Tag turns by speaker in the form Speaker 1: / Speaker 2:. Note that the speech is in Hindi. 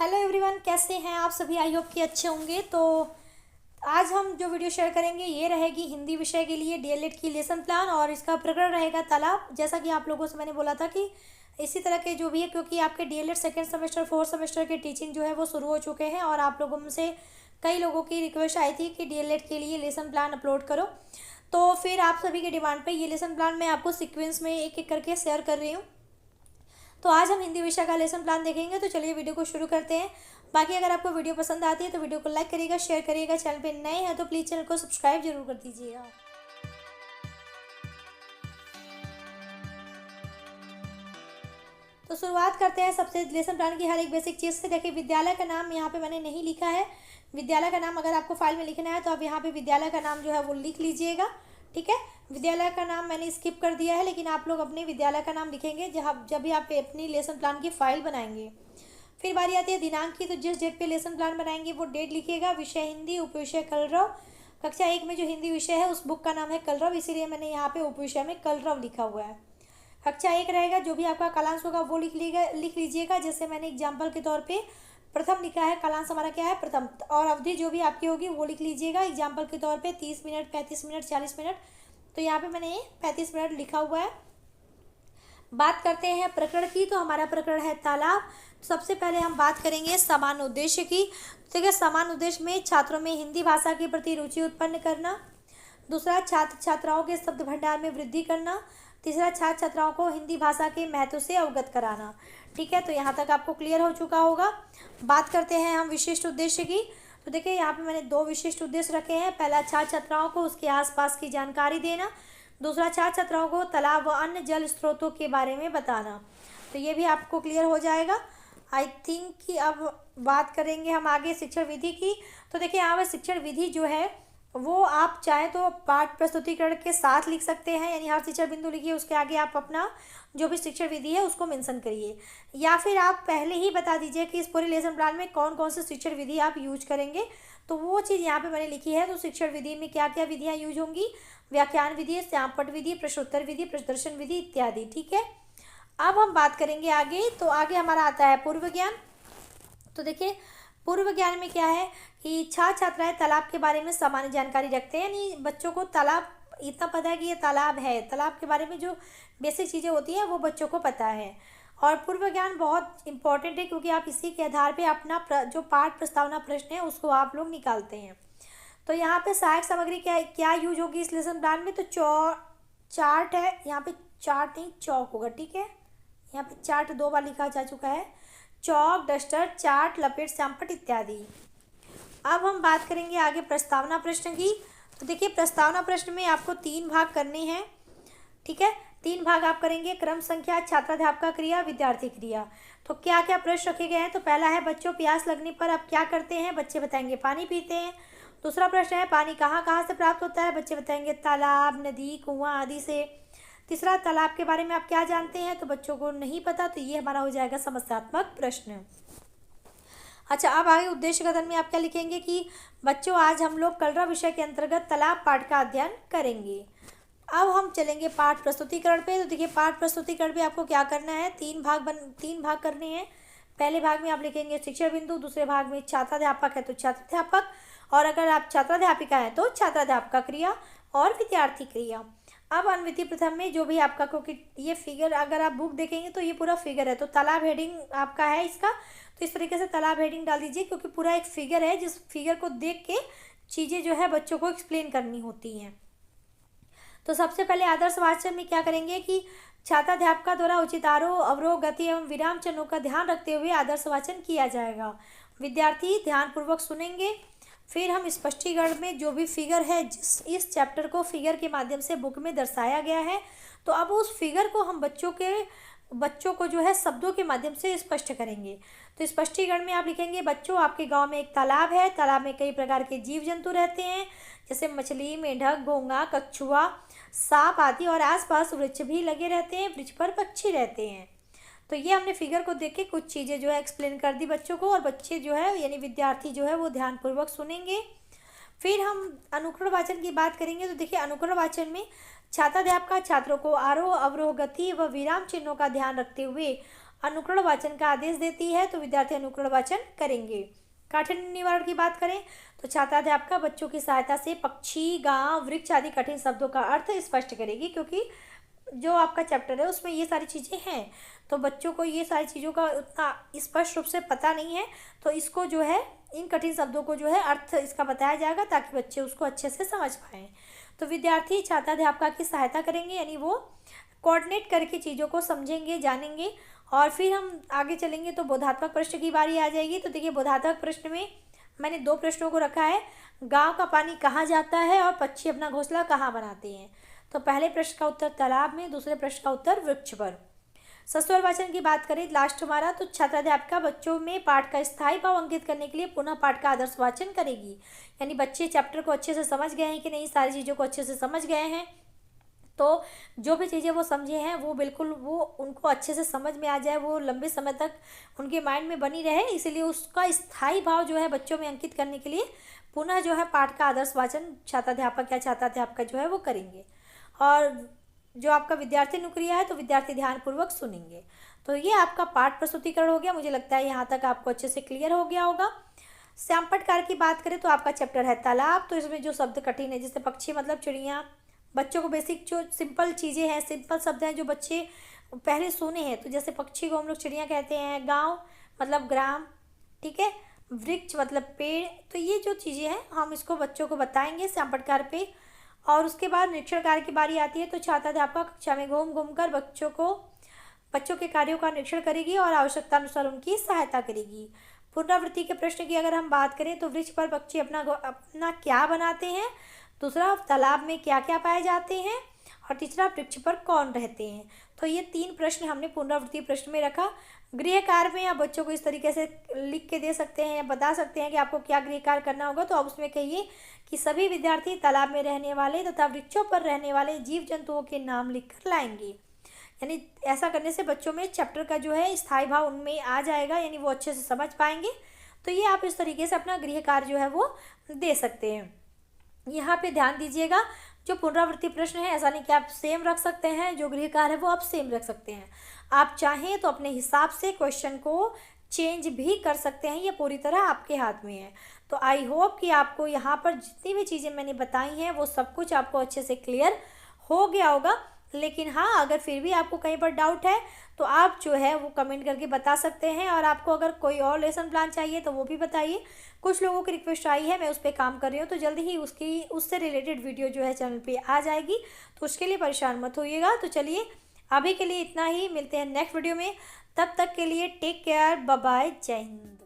Speaker 1: हेलो एवरीवन, कैसे हैं आप सभी। आई होप कि अच्छे होंगे। तो आज हम जो वीडियो शेयर करेंगे ये रहेगी हिंदी विषय के लिए डीएलएड की लेसन प्लान, और इसका प्रकरण रहेगा तालाब। जैसा कि आप लोगों से मैंने बोला था कि इसी तरह के जो भी है, क्योंकि आपके DElEd second semester fourth semester के टीचिंग जो है वो शुरू हो चुके हैं, और आप लोगों में से कई लोगों की रिक्वेस्ट आई थी कि डीएलएड के लिए लेसन प्लान अपलोड करो। तो फिर आप सभी के डिमांड पे ये लेसन प्लान मैं आपको सीक्वेंस में एक एक करके शेयर कर रही हूँ। तो आज हम हिंदी विषय का लेसन प्लान देखेंगे। तो चलिए वीडियो को शुरू करते हैं। बाकी अगर आपको वीडियो पसंद आती है तो वीडियो को लाइक करिएगा, शेयर करिएगा। चैनल पे नए हैं तो प्लीज़ चैनल को सब्सक्राइब जरूर कर दीजिएगा। तो शुरुआत करते हैं सबसे लेसन प्लान की हर एक बेसिक चीज़ से। देखिए, विद्यालय का नाम यहाँ पे मैंने नहीं लिखा है। विद्यालय का नाम अगर आपको फाइल में लिखना है तो आप यहाँ पे विद्यालय का नाम जो है वो लिख लीजिएगा। ठीक है, विद्यालय का नाम मैंने स्किप कर दिया है, लेकिन आप लोग अपने विद्यालय का नाम लिखेंगे जब भी आप अपनी लेसन प्लान की फाइल बनाएंगे। फिर बारी आती है दिनांक की। तो जिस डेट पे लेसन प्लान बनाएंगे वो डेट लिखिएगा। विषय हिंदी, उपविषय कलरव। कक्षा 1 में जो हिंदी विषय है उस बुक का नाम है कलरव, इसीलिए मैंने यहाँ पे उपविषय में कलरव लिखा हुआ है। कक्षा 1 रहेगा, जो भी आपका कालांश होगा वो लिख लीजिएगा। जैसे मैंने एग्जाम्पल के तौर पे प्रथम लिखा है, कालांश हमारा क्या है प्रथम, और अवधि जो भी आपकी होगी वो लिख लीजिएगा। एग्जाम्पल के तौर पे 30 मिनट, 35 मिनट, 40 मिनट। तो यहाँ पे मैंने 35 मिनट लिखा हुआ है। बात करते हैं प्रकरण की। तो हमारा प्रकरण है तालाब। सबसे पहले हम बात करेंगे सामान्य उद्देश्य की। देखिए, सामान्य उद्देश्य में छात्रों में हिंदी भाषा के प्रति रुचि उत्पन्न करना। दूसरा, छात्र छात्राओं के शब्द भंडार में वृद्धि करना। तीसरा, छात्र छात्राओं को हिंदी भाषा के महत्व से अवगत कराना। ठीक है, तो यहाँ तक आपको क्लियर हो चुका होगा। बात करते हैं हम विशिष्ट उद्देश्य की। तो देखिए, यहाँ पे मैंने 2 विशिष्ट उद्देश्य रखे हैं। पहला, छात्र छात्राओं को उसके आसपास की जानकारी देना। दूसरा, छात्र छात्राओं को तालाब व अन्य जल स्रोतों के बारे में बताना। तो ये भी आपको क्लियर हो जाएगा। आई थिंक कि अब बात करेंगे हम आगे शिक्षण विधि की। तो देखिए, यहाँ पर शिक्षण विधि जो है वो आप चाहे तो पाठ प्रस्तुतिकरण के साथ लिख सकते हैं, यानी हर शिक्षण बिंदु लिखिए, उसके आगे आप अपना जो भी शिक्षण विधि है उसको मेंशन करिए। या फिर आप पहले ही बता दीजिए कि इस पूरे लेसन प्लान में कौन कौन से शिक्षण विधि आप यूज करेंगे। तो वो चीज़ यहाँ पे मैंने लिखी है। तो शिक्षण विधि में क्या क्या विधियाँ यूज होंगी: व्याख्यान विधि, श्यामपट्ट विधि, प्रश्नोत्तर विधि, प्रदर्शन विधि इत्यादि। ठीक है, अब हम बात करेंगे आगे। तो आगे हमारा आता है पूर्व ज्ञान। तो देखिए, पूर्व ज्ञान में क्या है कि छात्र छात्राएं तालाब के बारे में सामान्य जानकारी रखते हैं, यानी बच्चों को तालाब इतना पता है कि ये तालाब है। तालाब के बारे में जो बेसिक चीज़ें होती हैं वो बच्चों को पता है। और पूर्व ज्ञान बहुत इंपॉर्टेंट है, क्योंकि आप इसी के आधार पे अपना जो पाठ प्रस्तावना प्रश्न है उसको आप लोग निकालते हैं। तो यहाँ पे सहायक सामग्री क्या क्या यूज होगी इस लेसन प्लान में। तो चार्ट है, यहाँ पे चार्ट नहीं चौक होगा। ठीक है, यहाँ पे चार्ट 2 बार लिखा जा चुका है। चौक, डस्टर, चार्ट, लपेट, श्यामपट्ट इत्यादि। अब हम बात करेंगे आगे प्रस्तावना प्रश्न की। तो देखिए, प्रस्तावना प्रश्न में आपको 3 भाग करने हैं। ठीक है, 3 भाग आप करेंगे: क्रम संख्या, छात्राध्यापका क्रिया, विद्यार्थी क्रिया। तो क्या क्या प्रश्न रखे गए हैं। तो पहला है, बच्चों प्यास लगने पर आप क्या करते हैं। बच्चे बताएंगे पानी पीते हैं। दूसरा प्रश्न है, पानी कहाँ कहाँ से प्राप्त होता है। बच्चे बताएंगे तालाब, नदी, कुआं आदि से। तीसरा, तालाब के बारे में आप क्या जानते हैं। तो बच्चों को नहीं पता, तो ये हमारा हो जाएगा समस्यात्मक प्रश्न। अच्छा, अब आगे उद्देश्य कथन में आप क्या लिखेंगे कि बच्चों आज हम लोग कलरव विषय के अंतर्गत तालाब पाठ का अध्ययन करेंगे। अब हम चलेंगे पाठ प्रस्तुतिकरण पे। तो देखिए, पाठ प्रस्तुतिकरण पे आपको क्या करना है, 3 भाग करने हैं। पहले भाग में आप लिखेंगे शिक्षण बिंदु, दूसरे भाग में छात्राध्यापक है तो छात्राध्यापक, और अगर आप छात्राध्यापिका है तो छात्राध्यापका क्रिया और विद्यार्थी क्रिया। अब अन्विति प्रथम में जो भी आपका, क्योंकि ये फिगर अगर आप बुक देखेंगे तो ये पूरा फिगर है, तो तालाब हेडिंग आपका है इसका। तो इस तरीके से तालाब हेडिंग डाल दीजिए, क्योंकि पूरा एक फिगर है, जिस फिगर को देख के चीज़ें जो है बच्चों को एक्सप्लेन करनी होती हैं। तो सबसे पहले आदर्श वाचन में क्या करेंगे कि छात्राध्यापका द्वारा उचित आरोह, अवरोह, गति एवं विराम चिन्हों का ध्यान रखते हुए आदर्श वाचन किया जाएगा। विद्यार्थी ध्यानपूर्वक सुनेंगे। फिर हम स्पष्टीकरण में जो भी फिगर है, इस चैप्टर को फिगर के माध्यम से बुक में दर्शाया गया है, तो अब उस फिगर को हम बच्चों को जो है शब्दों के माध्यम से स्पष्ट करेंगे। तो स्पष्टीकरण में आप लिखेंगे, बच्चों आपके गांव में एक तालाब है। तालाब में कई प्रकार के जीव जंतु रहते हैं, जैसे मछली, मेंढक, घोंगा, कछुआ, सांप आदि, और आसपास वृक्ष भी लगे रहते हैं, वृक्ष पर पक्षी रहते हैं। तो ये हमने फिगर को देख के कुछ चीज़ें जो है एक्सप्लेन कर दी बच्चों को, और बच्चे जो है यानी विद्यार्थी जो है वो ध्यानपूर्वक सुनेंगे। फिर हम अनुकरण वाचन की बात करेंगे। तो देखिए, अनुकरण वाचन में छात्राध्यापक छात्रों को आरोह, अवरोह, गति व विराम चिन्हों का ध्यान रखते हुए अनुकरण वाचन का आदेश देती है, तो विद्यार्थी अनुकरण वाचन करेंगे। काठिन्य निवारण की बात करें तो छात्राध्यापिका बच्चों की सहायता से पक्षी, गांव, वृक्ष आदि कठिन शब्दों का अर्थ स्पष्ट करेगी, क्योंकि जो आपका चैप्टर है उसमें ये सारी चीज़ें हैं, तो बच्चों को ये सारी चीज़ों का उतना स्पष्ट रूप से पता नहीं है, तो इसको जो है इन कठिन शब्दों को जो है अर्थ इसका बताया जाएगा ताकि बच्चे उसको अच्छे से समझ पाएँ। तो विद्यार्थी छात्राध्यापिका की सहायता करेंगे, यानी वो कोऑर्डिनेट करके चीज़ों को समझेंगे, जानेंगे। और फिर हम आगे चलेंगे तो बोधात्मक प्रश्न की बारी आ जाएगी। तो देखिए, बोधात्मक प्रश्न में मैंने 2 प्रश्नों को रखा है, गांव का पानी कहाँ जाता है और पक्षी अपना घोंसला कहाँ बनाते हैं। तो पहले प्रश्न का उत्तर तालाब में, दूसरे प्रश्न का उत्तर वृक्ष पर। सस्वर वाचन की बात करें लास्ट हमारा, तो छात्राध्यापिका बच्चों में पाठ का स्थायी भाव अंकित करने के लिए पुनः पाठ का आदर्श वाचन करेगी, यानी बच्चे चैप्टर को अच्छे से समझ गए हैं कि नहीं, सारी चीज़ों को अच्छे से समझ गए हैं, तो जो भी चीज़ें वो समझे हैं वो बिल्कुल वो उनको अच्छे से समझ में आ जाए, वो लंबे समय तक उनके माइंड में बनी रहे, इसीलिए उसका स्थायी भाव जो है बच्चों में अंकित करने के लिए पुनः जो है पाठ का आदर्श वाचन छात्राध्यापक या छात्राध्यापिका जो है वो करेंगे। और जो आपका विद्यार्थी अनुक्रिया है तो विद्यार्थी ध्यानपूर्वक सुनेंगे। तो ये आपका पाठ प्रस्तुतिकरण हो गया। मुझे लगता है यहाँ तक आपको अच्छे से क्लियर हो गया होगा। श्यामपटकार की बात करें तो आपका चैप्टर है तालाब, तो इसमें जो शब्द कठिन है जैसे पक्षी मतलब चिड़िया, बच्चों को बेसिक जो सिंपल चीज़ें हैं, सिंपल शब्द हैं जो बच्चे पहले सुने हैं, तो जैसे पक्षी को हम लोग चिड़िया कहते हैं, गांव मतलब ग्राम, ठीक है, वृक्ष मतलब पेड़, तो ये जो चीज़ें हैं हम इसको बच्चों को बताएंगे श्यामपटकार पे। और उसके बाद निरीक्षण कार्य की बारी आती है, तो छात्राध्यापक कक्षा में घूम घूम कर बच्चों के कार्यों का निरीक्षण करेगी और आवश्यकता अनुसार उनकी सहायता करेगी। पुनरावृत्ति के प्रश्न की अगर हम बात करें तो वृक्ष पर पक्षी अपना क्या बनाते हैं, दूसरा तालाब में क्या क्या पाए जाते हैं, और तीसरा वृक्ष पर कौन रहते हैं। तो ये 3 प्रश्न हमने पुनरावृत्ति प्रश्न में रखा। गृह कार्य में आप बच्चों को इस तरीके से लिख के दे सकते हैं या बता सकते हैं कि आपको क्या गृह कार्य करना होगा, तो आप उसमें कहिए कि सभी विद्यार्थी तालाब में रहने वाले तथा वृक्षों पर रहने वाले जीव जंतुओं के नाम लिखकर लाएंगे। यानी ऐसा करने से बच्चों में चैप्टर का जो है स्थायी भाव उनमें आ जाएगा, यानी वो अच्छे से समझ पाएंगे। तो ये आप इस तरीके से अपना गृह कार्य जो है वो दे सकते हैं। यहाँ पे ध्यान दीजिएगा, जो पुनरावृत्ति प्रश्न है ऐसा नहीं कि आप सेम रख सकते हैं, जो गृह कार्य है वो आप सेम रख सकते हैं। आप चाहें तो अपने हिसाब से क्वेश्चन को चेंज भी कर सकते हैं, ये पूरी तरह आपके हाथ में है। तो आई होप कि आपको यहाँ पर जितनी भी चीज़ें मैंने बताई हैं वो सब कुछ आपको अच्छे से क्लियर हो गया होगा। लेकिन हाँ, अगर फिर भी आपको कहीं पर डाउट है तो आप जो है वो कमेंट करके बता सकते हैं, और आपको अगर कोई और लेसन प्लान चाहिए तो वो भी बताइए। कुछ लोगों की रिक्वेस्ट आई है, मैं उस पर काम कर रही हूँ, तो जल्दी ही उससे रिलेटेड वीडियो जो है चैनल पे आ जाएगी, तो उसके लिए परेशान मत होइएगा। तो चलिए अभी के लिए इतना ही, मिलते हैं नेक्स्ट वीडियो में, तब तक के लिए टेक केयर, बाय बाय, जय हिंद।